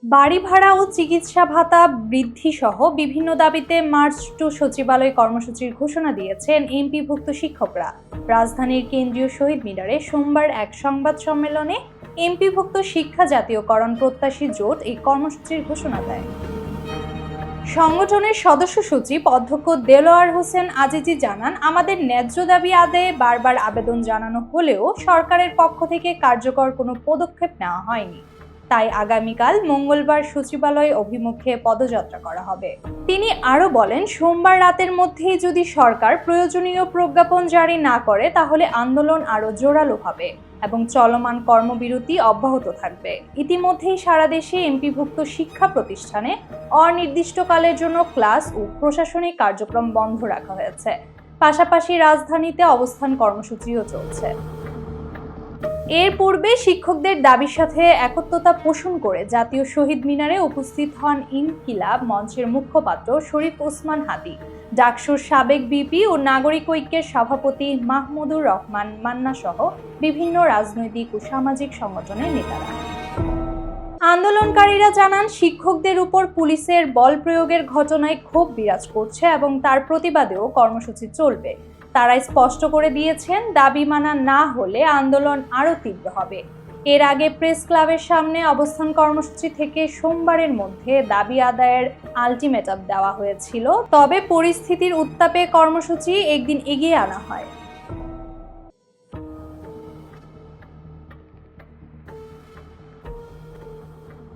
বাড়ি ভাড়া ও চিকিৎসা ভাতা বৃদ্ধি সহ বিভিন্ন দাবিতে মার্চ টু সচিবালয় কর্মসূচির ঘোষণা দিয়েছেন এমপিভুক্ত শিক্ষকরা। রাজধানীর কেন্দ্রীয় শহীদ মিনারে সোমবার এক সংবাদ সম্মেলনে এমপিভুক্ত শিক্ষা জাতীয়করণ প্রত্যাশী জোট এই কর্মসূচির ঘোষণা দেয়। সংগঠনের সদস্য সচিব অধ্যক্ষ দেলোয়ার হোসেন আজিজি জানান, আমাদের ন্যায্য দাবি আদায়ে বারবার আবেদন জানানো হলেও সরকারের পক্ষ থেকে কার্যকর কোনো পদক্ষেপ নেওয়া হয়নি। তাই আগামীকাল মঙ্গলবার সচিবালয় অভিমুখে পদযাত্রা করা হবে। তিনি আরো বলেন, সোমবার রাতের মধ্যেই যদি সরকার প্রয়োজনীয় প্রজ্ঞাপন জারি না করে তাহলে আন্দোলন আরো জোরালো হবে এবং চলমান কর্মবিরতি অব্যাহত থাকবে। ইতিমধ্যেই সারা দেশে এমপিভুক্ত শিক্ষা প্রতিষ্ঠানে অনির্দিষ্টকালের জন্য ক্লাস ও প্রশাসনিক কার্যক্রম বন্ধ রাখা হয়েছে। পাশাপাশি রাজধানীতে অবস্থান কর্মসূচিও চলছে। এর পূর্বে শিক্ষকদের দাবির সাথে একত্রতা পোষণ করে জাতীয় শহীদ মিনারে উপস্থিত হন ইনকিলাব মঞ্চের মুখপাত্র শরীফ ওসমান হাদী, ডাকসুর সাবেক বিপি ও নাগরিক ঐক্যের সভাপতি মাহমুদুর রহমান মান্না সহ বিভিন্ন রাজনৈতিক ও সামাজিক সংগঠনের নেতারা। আন্দোলনকারীরা জানান, শিক্ষকদের উপর পুলিশের বল প্রয়োগের ঘটনায় ক্ষোভ বিরাজ করছে এবং তার প্রতিবাদেও কর্মসূচি চলবে। তারা স্পষ্ট করে দিয়েছেন, দাবি মানা না হলে আন্দোলন আরও তীব্র হবে। এর আগে প্রেস ক্লাবের সামনে অবস্থান কর্মসূচি থেকে সোমবারের মধ্যে দাবি আদায়ের আলটিমেটাম দেওয়া হয়েছিল, তবে পরিস্থিতির উত্তাপে কর্মসূচি একদিন এগিয়ে আনা হয়।